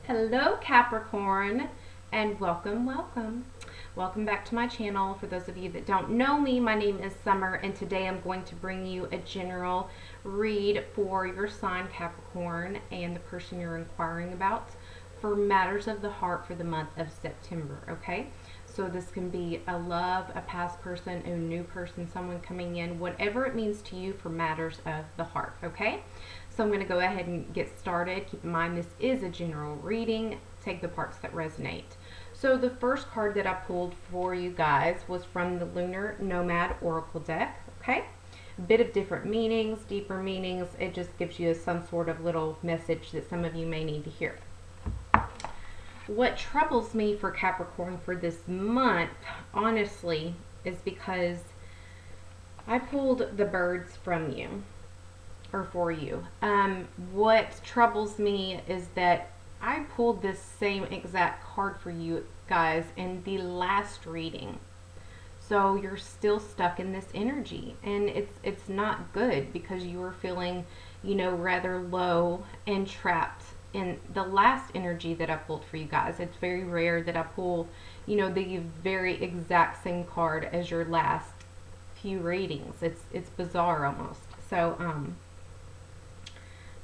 Hello Capricorn, and welcome back to my channel. For those of you that don't know me, my name is Summer, and today I'm going to bring you a general read for your sign Capricorn and the person you're inquiring about for matters of the heart for the month of September. Okay, so this can be a love, a past person, a new person, someone coming in, whatever it means to you for matters of the heart. Okay, so I'm going to go ahead and get started. Keep in mind this is a general reading. Take the parts that resonate. So the first card that I pulled for you guys was from the Lunar Nomad Oracle deck. Okay, a bit of different meanings, deeper meanings. It just gives you some sort of little message that some of you may need to hear. What troubles me for Capricorn for this month, honestly, is because I pulled the birds from you. Or for you. What troubles me is that I pulled this same exact card for you guys in the last reading. So you're still stuck in this energy, and it's not good because you are feeling, rather low and trapped in the last energy that I pulled for you guys. It's very rare that I pull, the very exact same card as your last few readings. It's bizarre almost. So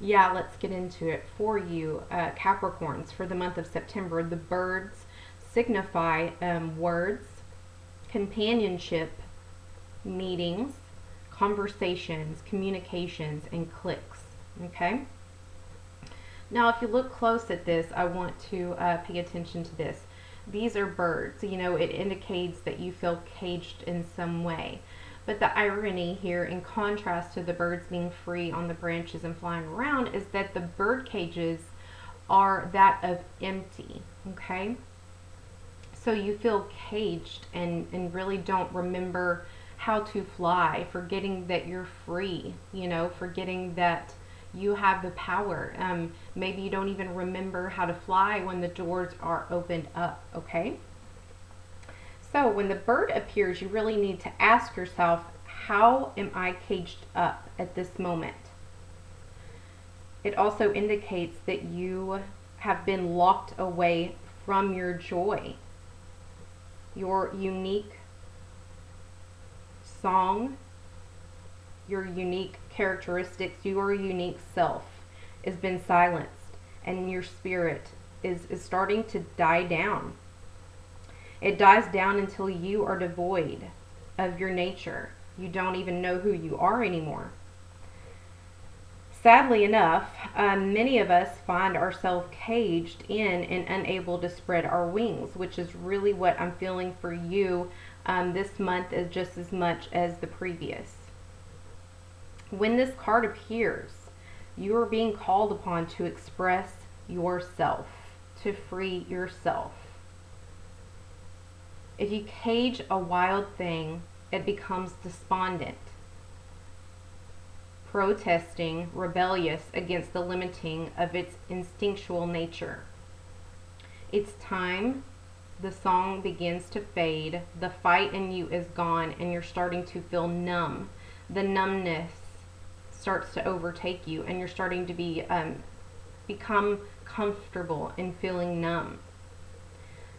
yeah, let's get into it for you, Capricorns. For the month of September, the birds signify words, companionship, meetings, conversations, communications, and clicks. Okay? Now, if you look close at this, I want to pay attention to this. These are birds. It indicates that you feel caged in some way. But the irony here, in contrast to the birds being free on the branches and flying around, is that the bird cages are that of empty, okay? So you feel caged and really don't remember how to fly, forgetting that you're free, forgetting that you have the power. Maybe you don't even remember how to fly when the doors are opened up, okay? So when the bird appears, you really need to ask yourself, how am I caged up at this moment? It also indicates that you have been locked away from your joy, your unique song, your unique characteristics, your unique self has been silenced, and your spirit is starting to die down. It dies down until you are devoid of your nature. You don't even know who you are anymore. Sadly enough, many of us find ourselves caged in and unable to spread our wings, which is really what I'm feeling for you this month, is just as much as the previous. When this card appears, you are being called upon to express yourself, to free yourself. If you cage a wild thing, it becomes despondent, protesting, rebellious against the limiting of its instinctual nature. It's time the song begins to fade, the fight in you is gone, and you're starting to feel numb. The numbness starts to overtake you, and you're starting to become comfortable in feeling numb.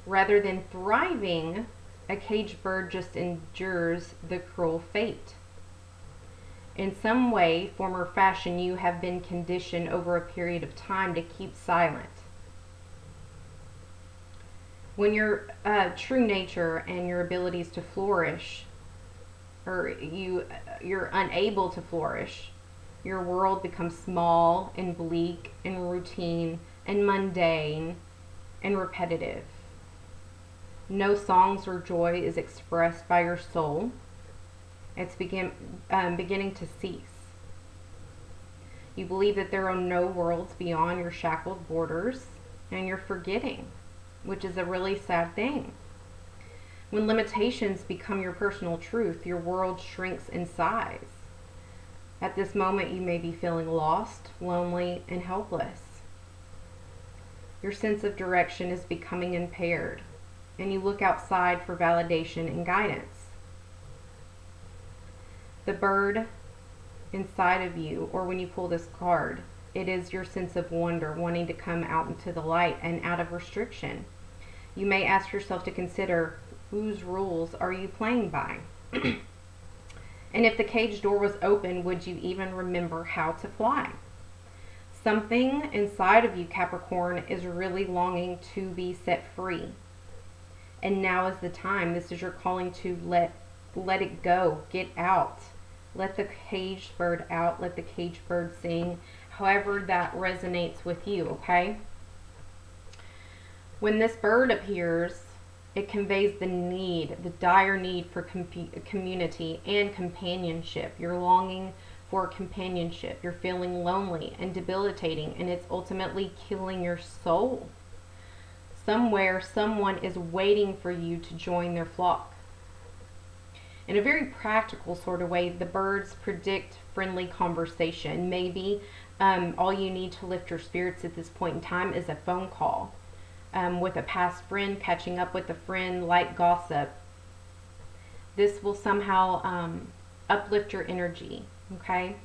Rather than thriving, a caged bird just endures the cruel fate. In some way, form, or fashion, you have been conditioned over a period of time to keep silent. When your true nature and your abilities to flourish, or you're unable to flourish, your world becomes small and bleak and routine and mundane and repetitive. No songs or joy is expressed by your soul. It's beginning to cease. You believe that there are no worlds beyond your shackled borders, and you're forgetting, which is a really sad thing. When limitations become your personal truth, your world shrinks in size. At this moment, you may be feeling lost, lonely, and helpless. Your sense of direction is becoming impaired, and you look outside for validation and guidance. The bird inside of you, or when you pull this card, It is your sense of wonder, wanting to come out into the light and out of restriction. You may ask yourself to consider, whose rules are you playing by? And if the cage door was open, would you even remember how to fly? Something inside of you, Capricorn, is really longing to be set free. And now is the time. This is your calling to let it go. Get out. Let the caged bird out. Let the caged bird sing. However that resonates with you, okay? When this bird appears, it conveys the need, the dire need for community and companionship. You're longing for companionship. You're feeling lonely and debilitating, and it's ultimately killing your soul. Somewhere, someone is waiting for you to join their flock. In a very practical sort of way, the birds predict friendly conversation. Maybe all you need to lift your spirits at this point in time is a phone call with a past friend, catching up with a friend, light gossip. This will somehow uplift your energy, okay?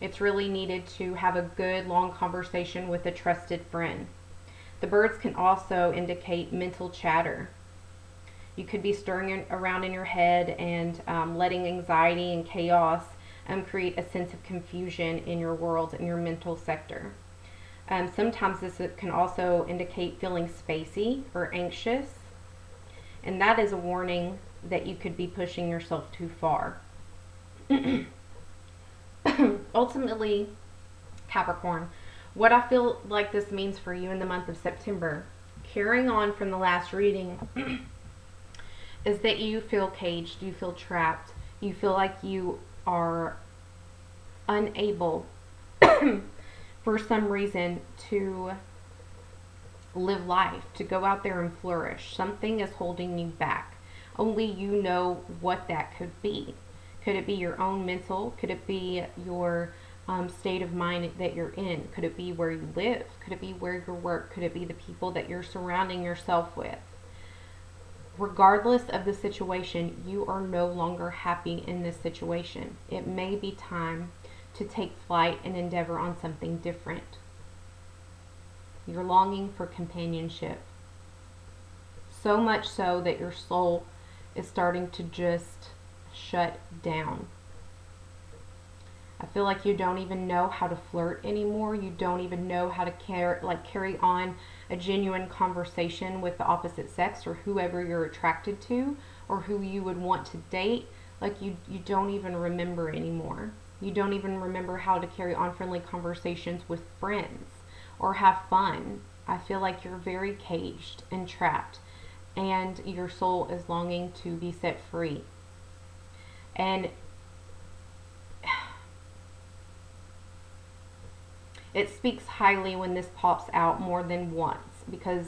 It's really needed to have a good, long conversation with a trusted friend. The birds can also indicate mental chatter. You could be stirring around in your head and letting anxiety and chaos create a sense of confusion in your world, in your mental sector. Sometimes this can also indicate feeling spacey or anxious, and that is a warning that you could be pushing yourself too far. Ultimately, Capricorn, what I feel like this means for you in the month of September, carrying on from the last reading, is that you feel caged, you feel trapped, you feel like you are unable for some reason to live life, to go out there and flourish. Something is holding you back. Only you know what that could be. Could it be your own mental? Could it be your state of mind that you're in? Could it be where you live? Could it be where you work? Could it be the people that you're surrounding yourself with? Regardless of the situation, you are no longer happy in this situation. It may be time to take flight and endeavor on something different. You're longing for companionship. So much so that your soul is starting to just shut down. I feel like you don't even know how to flirt anymore. You don't even know how to carry on a genuine conversation with the opposite sex or whoever you're attracted to or who you would want to date. Like you don't even remember anymore. You don't even remember how to carry on friendly conversations with friends or have fun. I feel like you're very caged and trapped, and your soul is longing to be set free. And it speaks highly when this pops out more than once, because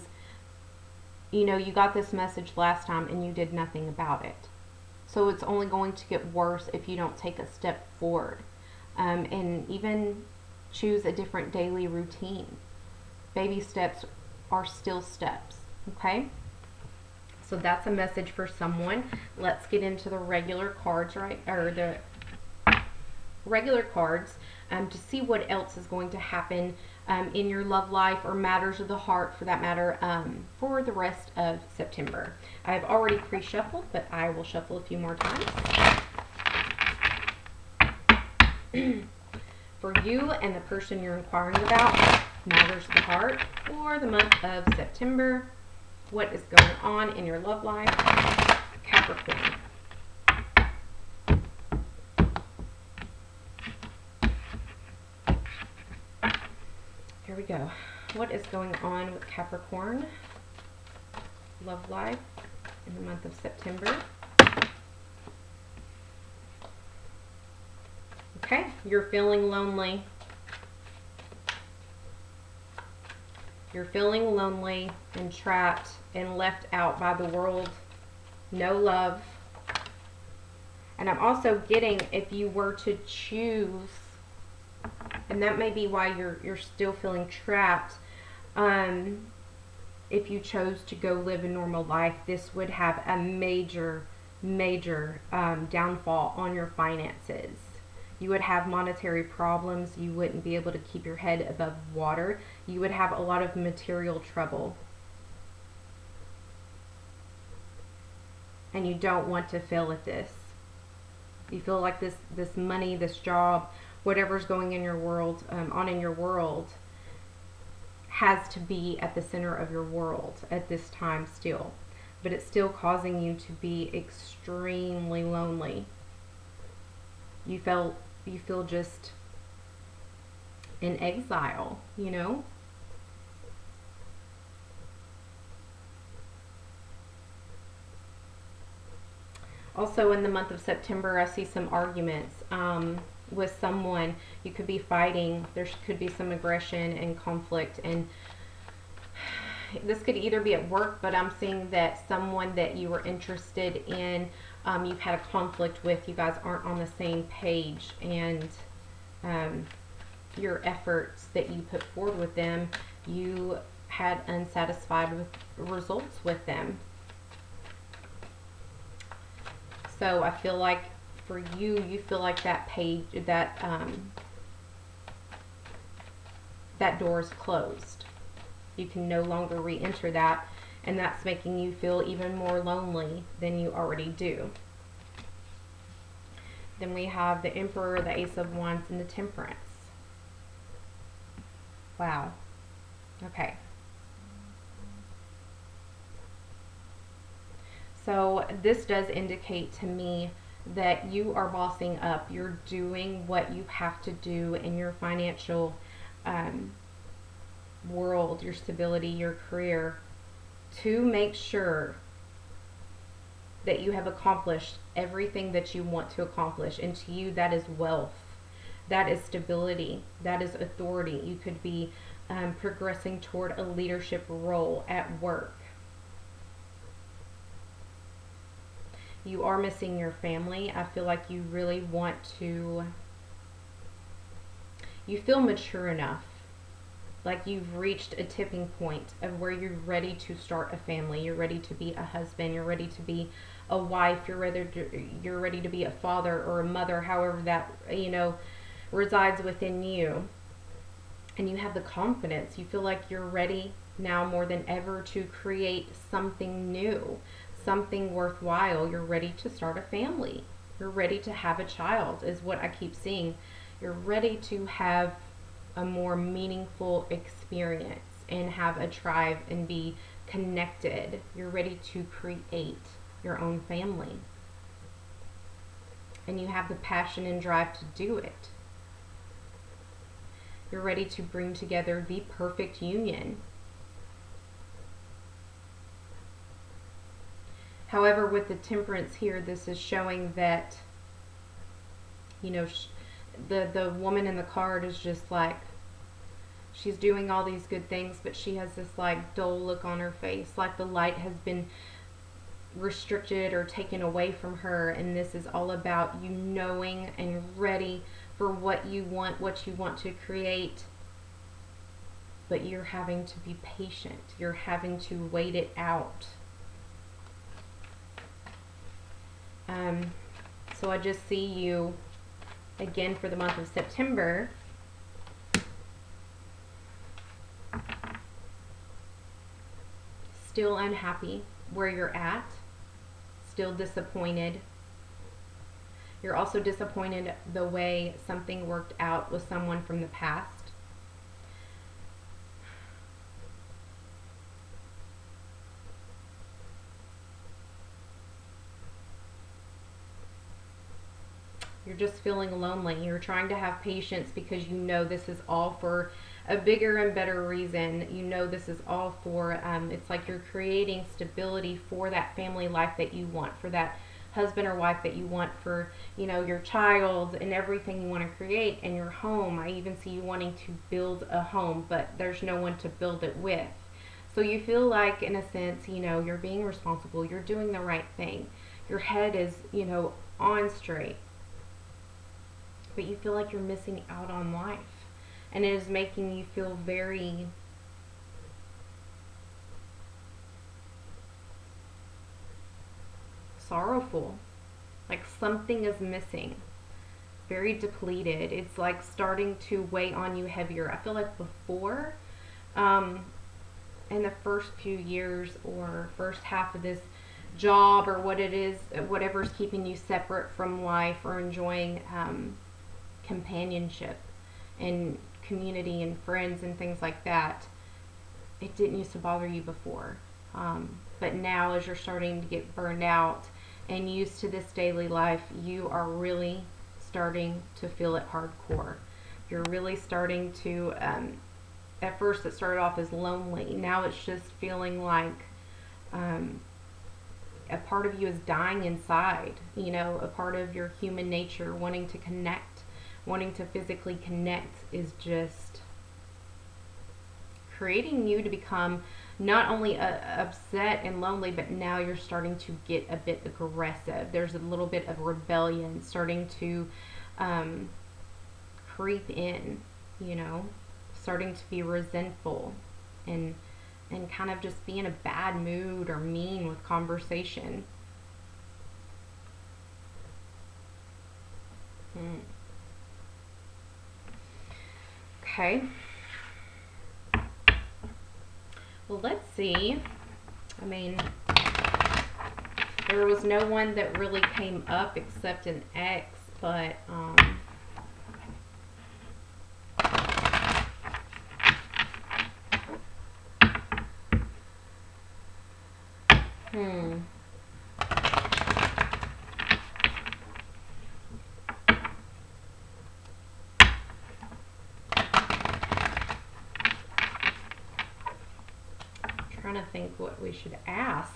you know you got this message last time and you did nothing about it. So it's only going to get worse if you don't take a step forward and even choose a different daily routine. Baby steps are still steps, okay? So that's a message for someone. Let's get into the regular cards, right? Or the regular cards to see what else is going to happen in your love life or matters of the heart, for that matter, for the rest of September. I've already pre-shuffled, but I will shuffle a few more times. For you and the person you're inquiring about, matters of the heart for the month of September. What is going on in your love life, Capricorn? Here we go. What is going on with Capricorn love life in the month of September? Okay, you're feeling lonely. You're feeling lonely and trapped and left out by the world. No love. And I'm also getting, if you were to choose, and that may be why you're still feeling trapped, if you chose to go live a normal life, this would have a major downfall on your finances. You would have monetary problems. You wouldn't be able to keep your head above water. You would have a lot of material trouble. And you don't want to fail at this. You feel like this money, this job, whatever's going in your world, on in your world, has to be at the center of your world at this time still. But it's still causing you to be extremely lonely. You feel just in exile, you know? Also in the month of September, I see some arguments with someone. You could be fighting. There could be some aggression and conflict, and this could either be at work, but I'm seeing that someone that you were interested in, you've had a conflict with, you guys aren't on the same page, and your efforts that you put forward with them, you had unsatisfied with results with them. So I feel like for you, you feel like that page, that door is closed. You can no longer re-enter that, and that's making you feel even more lonely than you already do. Then we have the Emperor, the Ace of Wands, and the Temperance. Wow. Okay. So this does indicate to me that you are bossing up. You're doing what you have to do in your financial world, your stability, your career, to make sure that you have accomplished everything that you want to accomplish. And to you, that is wealth, that is stability, that is authority. You could be progressing toward a leadership role at work. You are missing your family. I feel like you really want to, you feel mature enough, like you've reached a tipping point of where you're ready to start a family. You're ready to be a husband. You're ready to be a wife. You're ready to be a father or a mother, however that, you know, resides within you. And you have the confidence. You feel like you're ready now more than ever to create something new, something worthwhile. You're ready to start a family. You're ready to have a child, is what I keep seeing. You're ready to have a more meaningful experience and have a tribe and be connected. You're ready to create your own family. And you have the passion and drive to do it. You're ready to bring together the perfect union. However, with the Temperance here, this is showing that, you know, the woman in the card is just like, she's doing all these good things, but she has this like dull look on her face, like the light has been restricted or taken away from her. And this is all about you knowing and ready for what you want to create, but you're having to be patient. You're having to wait it out. So I just see you again for the month of September. Still unhappy where you're at, still disappointed. You're also disappointed the way something worked out with someone from the past. You're just feeling lonely. You're trying to have patience because you know this is all for a bigger and better reason. You know this is all for, it's like you're creating stability for that family life that you want, for that husband or wife that you want, for, you know, your child and everything you want to create, and your home. I even see you wanting to build a home, but there's no one to build it with. So you feel like, in a sense, you know, you're being responsible. You're doing the right thing. Your head is, you know, on straight. But you feel like you're missing out on life. And it is making you feel very sorrowful. Like something is missing. very depleted. It's like starting to weigh on you heavier. I feel like before, in the first few years or first half of this job or what it is, whatever's keeping you separate from life or enjoying companionship and community and friends and things like that, it didn't used to bother you before. But now, as you're starting to get burned out and used to this daily life, you are really starting to feel it hardcore. You're really starting to, at first it started off as lonely. Now it's just feeling like a part of you is dying inside. You know, a part of your human nature wanting to connect, wanting to physically connect is just creating you to become not only upset and lonely, but now you're starting to get a bit aggressive. There's a little bit of rebellion starting to creep in, you know, starting to be resentful and kind of just be in a bad mood or mean with conversation. Okay. Well, let's see. I mean, there was no one that really came up except an ex, but trying to think what we should ask.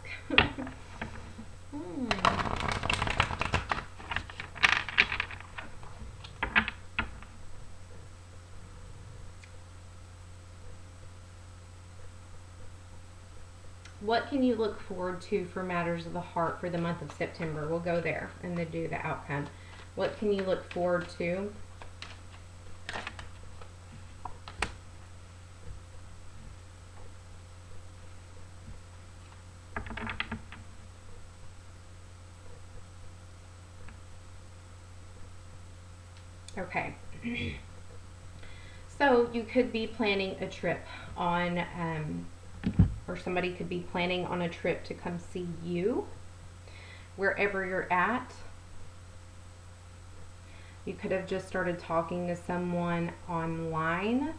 What can you look forward to for matters of the heart for the month of September? We'll go there and then do the outcome. What can you look forward to? Okay. So you could be planning a trip on, or somebody could be planning on a trip to come see you wherever you're at. You could have just started talking to someone online.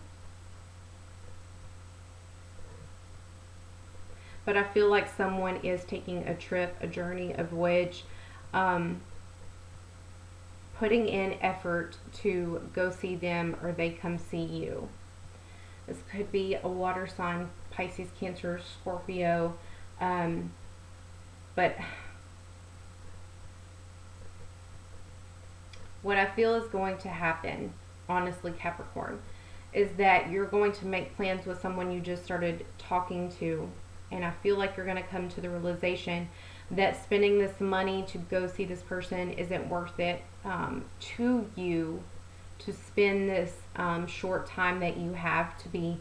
But I feel like someone is taking a trip, a journey, a voyage, putting in effort to go see them or they come see you. This could be a water sign, Pisces, Cancer, Scorpio, but what I feel is going to happen, honestly, Capricorn, is that you're going to make plans with someone you just started talking to, and I feel like you're going to come to the realization that spending this money to go see this person isn't worth it to you, to spend this short time that you have to be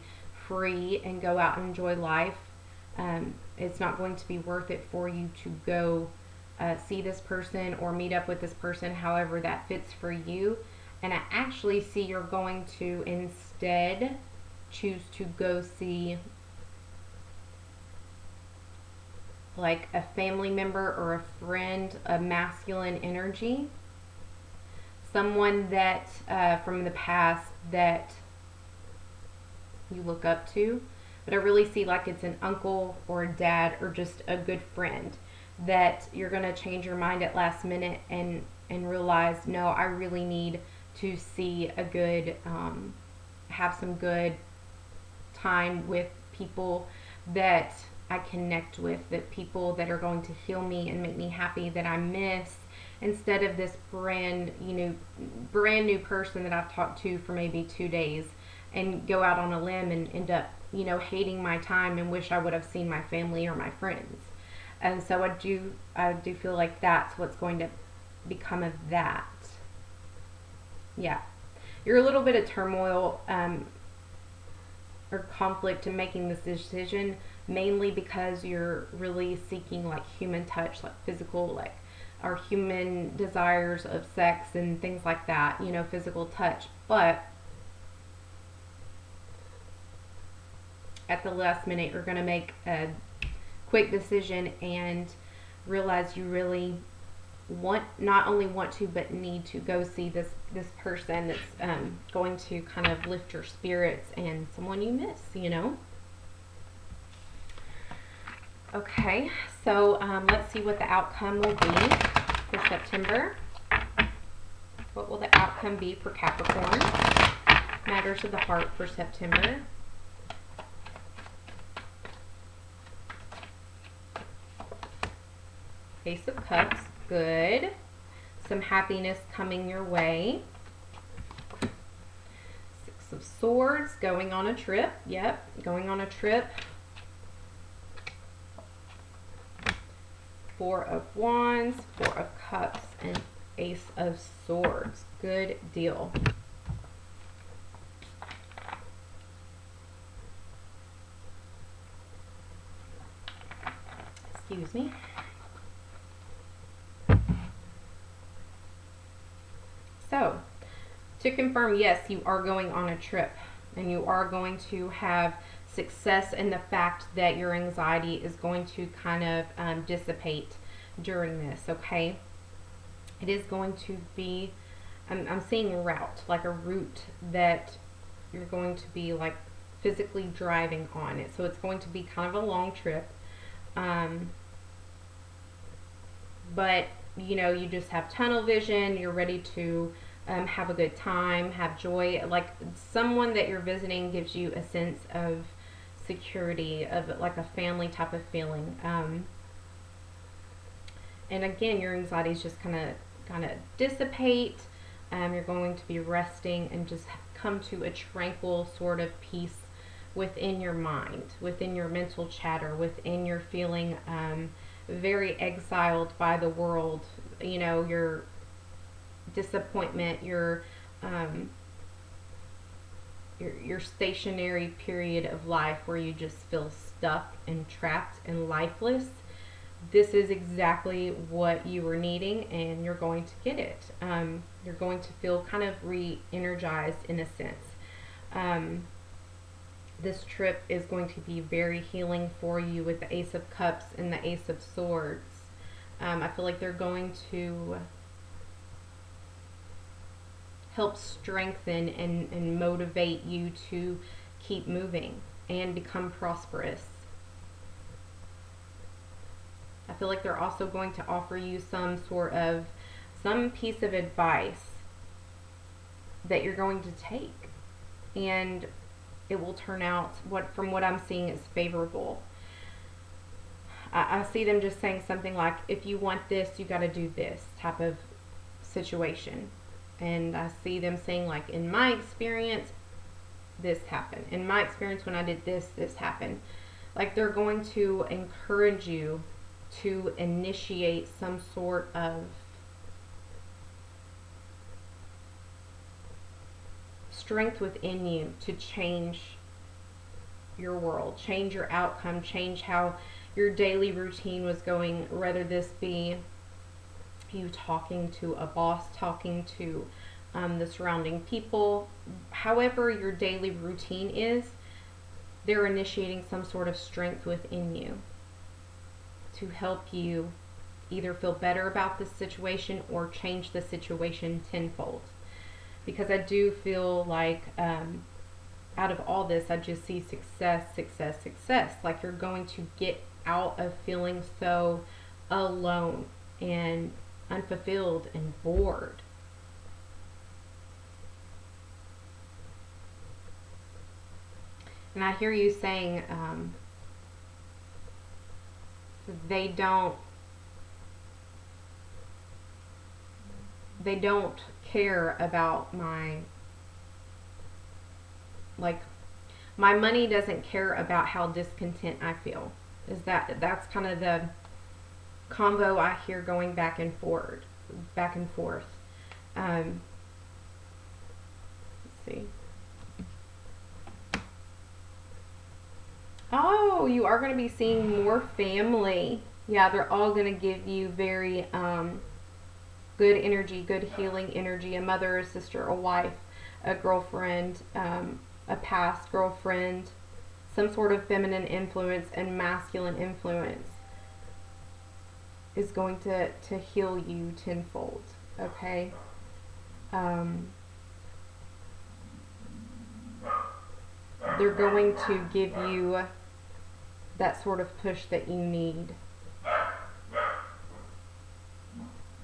free and go out and enjoy life. It's not going to be worth it for you to go see this person or meet up with this person, however that fits for you. And I actually see you're going to instead choose to go see like a family member or a friend, a masculine energy, someone that from the past that you look up to. But I really see like it's an uncle or a dad or just a good friend that you're going to change your mind at last minute and realize, no, I really need to see a good, have some good time with people that I connect with, that people that are going to heal me and make me happy, that I miss, instead of this brand new person that I've talked to for maybe 2 days and go out on a limb and end up, hating my time and wish I would have seen my family or my friends. And so I do feel like that's what's going to become of that. Yeah. You're a little bit of turmoil or conflict in making this decision, mainly because you're really seeking like human touch, like physical, like our human desires of sex and things like that, you know, physical touch. But at the last minute, you're going to make a quick decision and realize you really not only want to, but need to go see this person that's going to kind of lift your spirits, and someone you miss, you know. Okay, so let's see what the outcome will be for September. What will the outcome be for Capricorn? Matters of the heart for September. Ace of Cups, good. Some happiness coming your way. Six of Swords, going on a trip. Yep, going on a trip. Four of Wands, Four of Cups, and Ace of Swords. Good deal. Excuse me. So, to confirm, yes, you are going on a trip, and you are going to have success in the fact that your anxiety is going to kind of dissipate during this, okay? It is going to be, I'm seeing route, like a route that you're going to be like physically driving on it. So it's going to be kind of a long trip. But, you know, you just have tunnel vision, you're ready to have a good time, have joy. Like someone that you're visiting gives you a sense of security, of like a family type of feeling. And again, your anxiety is just kind of dissipate. You're going to be resting and just come to a tranquil sort of peace within your mind, within your mental chatter, within your feeling very exiled by the world, you know, your disappointment, your stationary period of life where you just feel stuck and trapped and lifeless. This is exactly what you were needing, and you're going to get it. You're going to feel kind of re-energized in a sense. This trip is going to be very healing for you with the Ace of Cups and the Ace of Swords. I feel like they're going to help strengthen and motivate you to keep moving and become prosperous. I feel like they're also going to offer you some piece of advice that you're going to take, and it will turn out, from what I'm seeing, is favorable. I see them just saying something like, if you want this, you got to do this type of situation. And I see them saying, like, in my experience, this happened. In my experience, when I did this, this happened. Like, they're going to encourage you to initiate some sort of strength within you to change your world, change your outcome, change how your daily routine was going, whether this be you talking to a boss, talking to the surrounding people, however your daily routine is, they're initiating some sort of strength within you to help you either feel better about the situation or change the situation tenfold. Because I do feel like out of all this, I just see success, success, success. Like you're going to get out of feeling so alone and unfulfilled and bored. And I hear you saying they don't care about my money doesn't care about how discontent I feel. That's kind of the combo I hear going back and forth. Let's see. Oh, you are going to be seeing more family. Yeah, they're all going to give you very good energy, good healing energy. A mother, a sister, a wife, a girlfriend, a past girlfriend, some sort of feminine influence and masculine influence is going to heal you tenfold. Okay? They're going to give you that sort of push that you need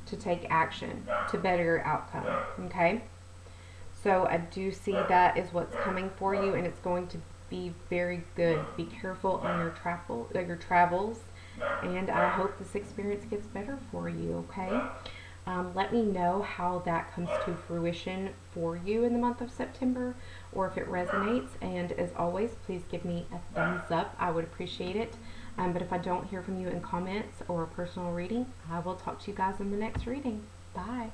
to take action to better your outcome. Okay? So I do see that is what's coming for you, and it's going to be very good. Be careful on your travels, and I hope this experience gets better for you. Okay? Let me know how that comes to fruition for you in the month of September, or if it resonates. And as always, please give me a thumbs up. I would appreciate it. But if I don't hear from you in comments or a personal reading, I will talk to you guys in the next reading. Bye.